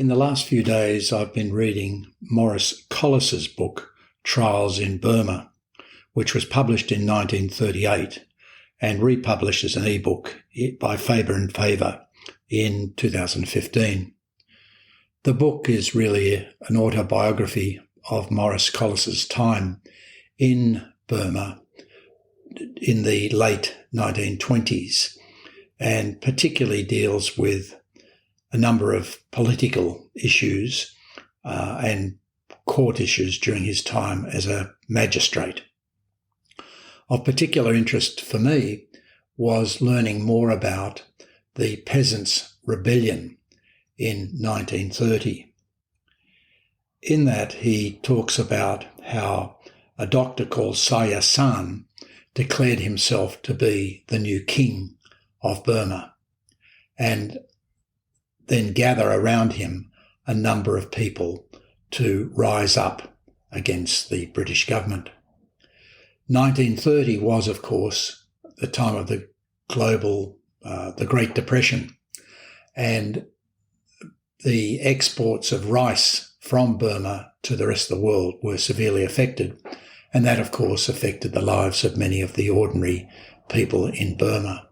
In the last few days, I've been reading Maurice Collis's book, Trials in Burma, which was published in 1938 and republished as an e-book by Faber and Faber in 2015. The book is really an autobiography of Maurice Collis's time in Burma in the late 1920s, and particularly deals with a number of political issues and court issues during his time as a magistrate. Of particular interest for me was learning more about the Peasants Rebellion in 1930. In that, he talks about how a doctor called J.M Sen declared himself to be the new king of Burma, and then gather around him a number of people to rise up against the British government. 1930 was, of course, the time of the Great Depression, and the exports of rice from Burma to the rest of the world were severely affected, and that, of course, affected the lives of many of the ordinary people in Burma.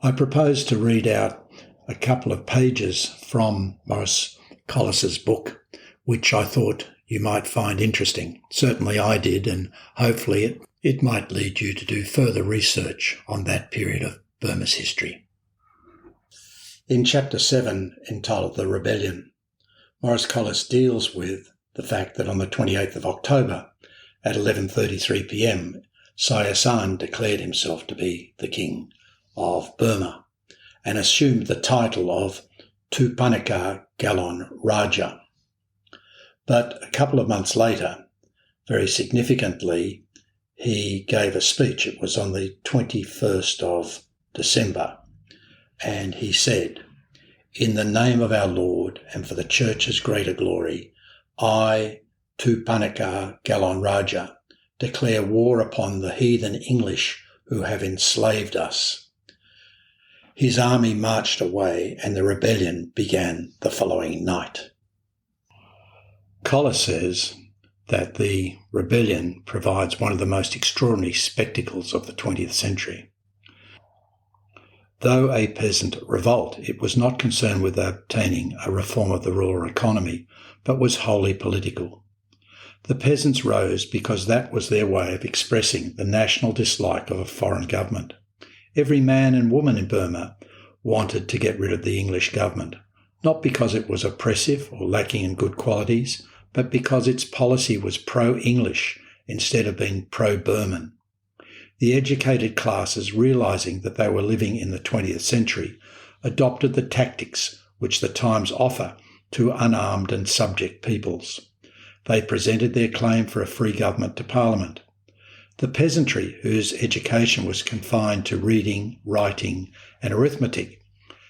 I propose to read out a couple of pages from Maurice Collis's book, which I thought you might find interesting. Certainly I did, and hopefully it might lead you to do further research on that period of Burma's history. In Chapter 7, entitled The Rebellion, Maurice Collis deals with the fact that on the 28th of October at 11:33 p.m, J.M Sen declared himself to be the king of Burma and assumed the title of Tupanaka Galon Raja. But a couple of months later, very significantly, he gave a speech. It was on the 21st of December, and he said, "In the name of our Lord and for the Church's greater glory, I, Tupanaka Galon Raja, declare war upon the heathen English who have enslaved us." His army marched away and the rebellion began the following night. Collis says that the rebellion provides one of the most extraordinary spectacles of the 20th century. Though a peasant revolt, it was not concerned with obtaining a reform of the rural economy, but was wholly political. The peasants rose because that was their way of expressing the national dislike of a foreign government. Every man and woman in Burma wanted to get rid of the English government, not because it was oppressive or lacking in good qualities, but because its policy was pro-English instead of being pro-Burman. The educated classes, realising that they were living in the 20th century, adopted the tactics which the times offer to unarmed and subject peoples. They presented their claim for a free government to Parliament. The peasantry, whose education was confined to reading, writing and arithmetic,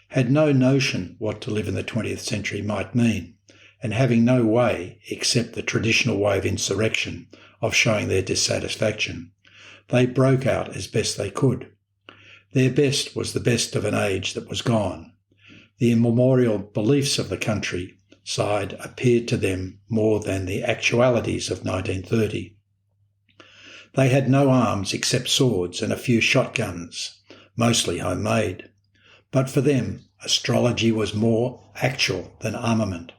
had no notion what to live in the 20th century might mean, and having no way, except the traditional way of insurrection, of showing their dissatisfaction, they broke out as best they could. Their best was the best of an age that was gone. The immemorial beliefs of the countryside appeared to them more than the actualities of 1930. They had no arms except swords and a few shotguns, mostly homemade. But for them, astrology was more actual than armament.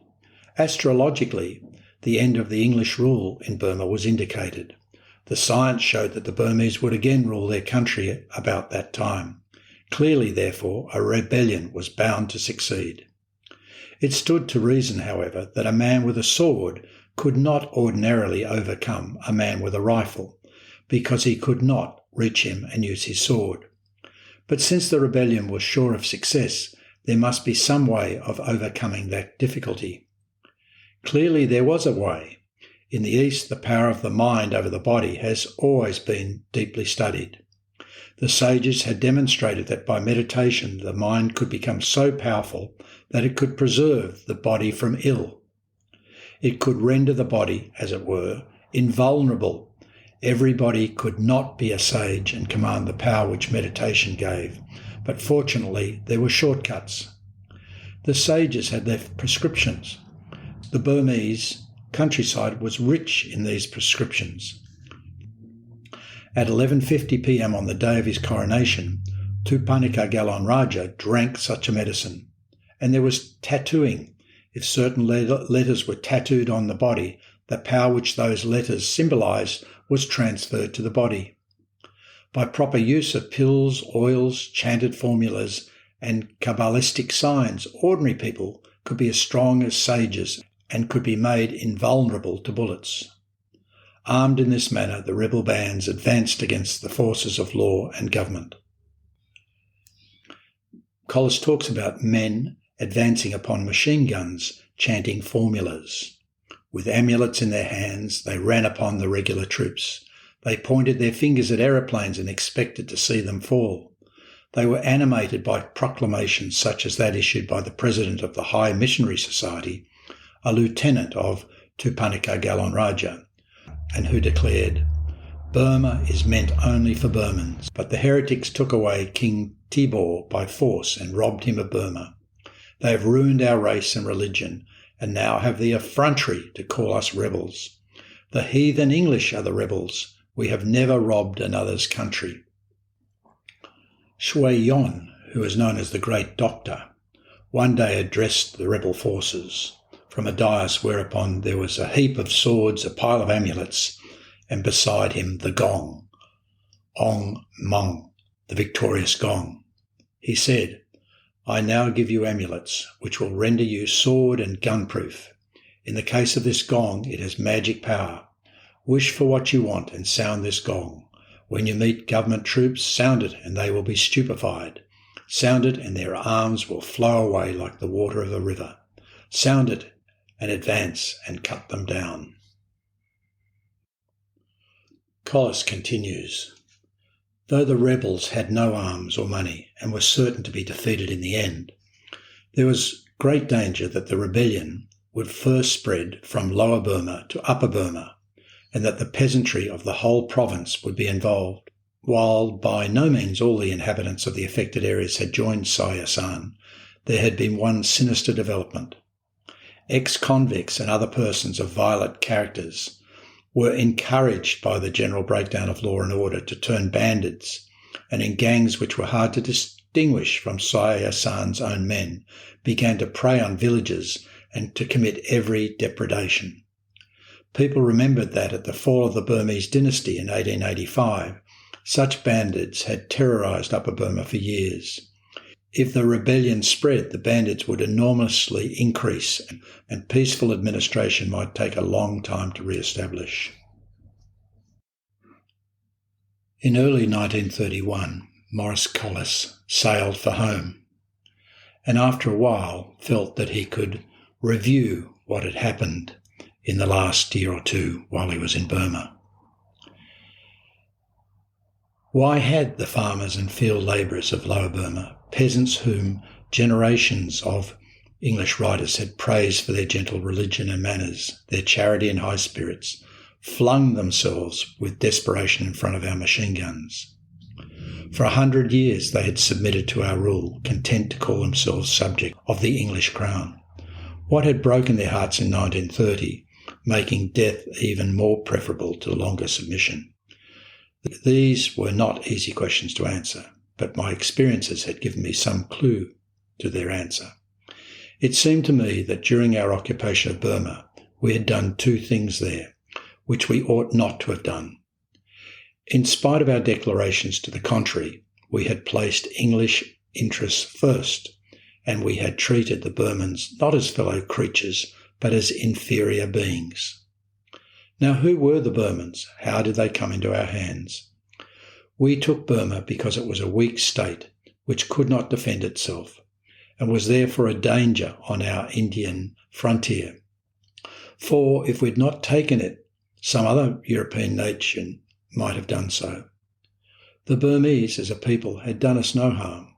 Astrologically, the end of the English rule in Burma was indicated. The science showed that the Burmese would again rule their country about that time. Clearly, therefore, a rebellion was bound to succeed. It stood to reason, however, that a man with a sword could not ordinarily overcome a man with a rifle, because he could not reach him and use his sword. But since the rebellion was sure of success, there must be some way of overcoming that difficulty. Clearly there was a way. In the East, the power of the mind over the body has always been deeply studied. The sages had demonstrated that by meditation the mind could become so powerful that it could preserve the body from ill. It could render the body, as it were, invulnerable. Everybody could not be a sage and command the power which meditation gave, but fortunately there were shortcuts. The sages had their prescriptions. The Burmese countryside was rich in these prescriptions. At 11:50 p.m. on the day of his coronation, Tupanika Galon Raja drank such a medicine. And there was tattooing. If certain letters were tattooed on the body, the power which those letters symbolised was transferred to the body. By proper use of pills, oils, chanted formulas, and Kabbalistic signs, ordinary people could be as strong as sages and could be made invulnerable to bullets. Armed in this manner, the rebel bands advanced against the forces of law and government. Collis talks about men advancing upon machine guns, chanting formulas. With amulets in their hands, they ran upon the regular troops. They pointed their fingers at aeroplanes and expected to see them fall. They were animated by proclamations such as that issued by the president of the High Missionary Society, a lieutenant of Tupanika Galon Raja, and who declared, "Burma is meant only for Burmans, but the heretics took away King Tibor by force and robbed him of Burma. They have ruined our race and religion, and now have the effrontery to call us rebels. The heathen English are the rebels. We have never robbed another's country." Shui Yon, who is known as the Great Doctor, one day addressed the rebel forces from a dais whereupon there was a heap of swords, a pile of amulets, and beside him the gong, Ong Mong, the victorious gong. He said, "I now give you amulets, which will render you sword and gun-proof. In the case of this gong, it has magic power. Wish for what you want and sound this gong. When you meet government troops, sound it and they will be stupefied. Sound it and their arms will flow away like the water of a river. Sound it and advance and cut them down." Collis continues, "Though the rebels had no arms or money and were certain to be defeated in the end, there was great danger that the rebellion would first spread from Lower Burma to Upper Burma, and that the peasantry of the whole province would be involved. While by no means all the inhabitants of the affected areas had joined Sayasan, there had been one sinister development. Ex-convicts and other persons of violent characters were encouraged by the general breakdown of law and order to turn bandits, and in gangs which were hard to distinguish from Sayasan's own men, began to prey on villages and to commit every depredation. People remembered that at the fall of the Burmese dynasty in 1885, such bandits had terrorised Upper Burma for years. If the rebellion spread, the bandits would enormously increase, and peaceful administration might take a long time to re-establish. In early 1931, Maurice Collis sailed for home, and after a while felt that he could review what had happened in the last year or two while he was in Burma. Why had the farmers and field labourers of Lower Burma, peasants whom generations of English writers had praised for their gentle religion and manners, their charity and high spirits, flung themselves with desperation in front of our machine guns? For 100 years they had submitted to our rule, content to call themselves subject of the English crown. What had broken their hearts in 1930, making death even more preferable to longer submission? These were not easy questions to answer, but my experiences had given me some clue to their answer. It seemed to me that during our occupation of Burma, we had done two things there, which we ought not to have done. In spite of our declarations to the contrary, we had placed English interests first, and we had treated the Burmans not as fellow creatures, but as inferior beings. Now, who were the Burmans? How did they come into our hands? We took Burma because it was a weak state which could not defend itself, and was therefore a danger on our Indian frontier. For if we'd not taken it, some other European nation might have done so. The Burmese as a people had done us no harm,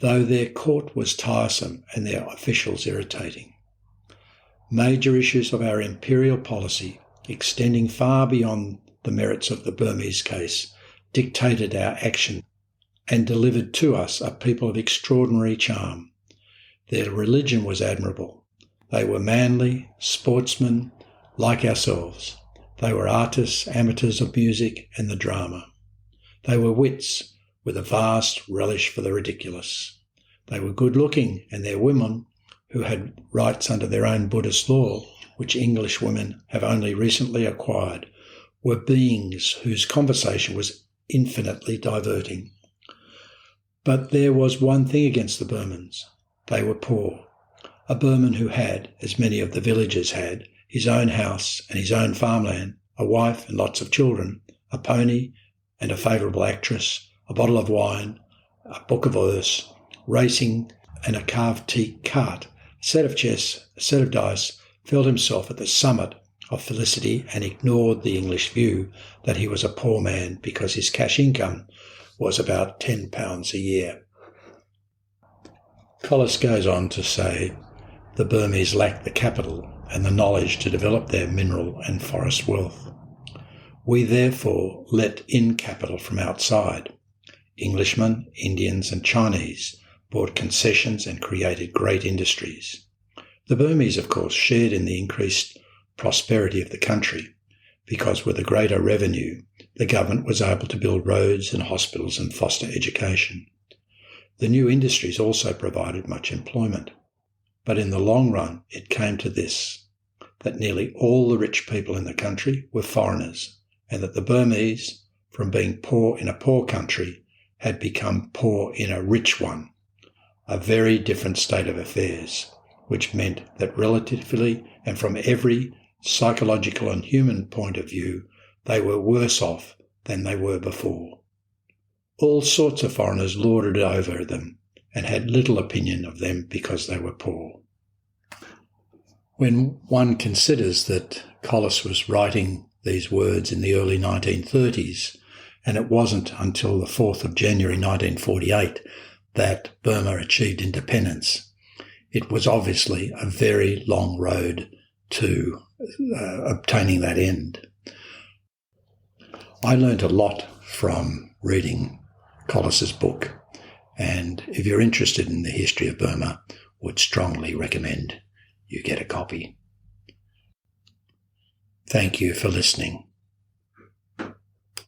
though their court was tiresome and their officials irritating. Major issues of our imperial policy, extending far beyond the merits of the Burmese case, dictated our action and delivered to us a people of extraordinary charm. Their religion was admirable. They were manly, sportsmen, like ourselves. They were artists, amateurs of music and the drama. They were wits, with a vast relish for the ridiculous. They were good-looking, and their women, who had rights under their own Buddhist law, which English women have only recently acquired, were beings whose conversation was infinitely diverting. But there was one thing against the Burmans. They were poor. A Burman who had, as many of the villagers had, his own house and his own farmland, a wife and lots of children, a pony and a favourable actress, a bottle of wine, a book of verse, racing and a carved teak cart, a set of chess, a set of dice, felt himself at the summit of felicity and ignored the English view that he was a poor man because his cash income was about £10 a year. Collis goes on to say, the Burmese lacked the capital and the knowledge to develop their mineral and forest wealth. We therefore let in capital from outside. Englishmen, Indians and Chinese bought concessions and created great industries. The Burmese, of course, shared in the increased prosperity of the country because with a greater revenue, the government was able to build roads and hospitals and foster education. The new industries also provided much employment. But in the long run, it came to this, that nearly all the rich people in the country were foreigners, and that the Burmese, from being poor in a poor country, had become poor in a rich one, a very different state of affairs, which meant that relatively and from every psychological and human point of view, they were worse off than they were before. All sorts of foreigners lorded over them and had little opinion of them because they were poor. When one considers that Collis was writing these words in the early 1930s, and it wasn't until the 4th of January 1948 that Burma achieved independence, it was obviously a very long road to obtaining that end. I learnt a lot from reading Collis's book, and if you're interested in the history of Burma, would strongly recommend you get a copy. Thank you for listening.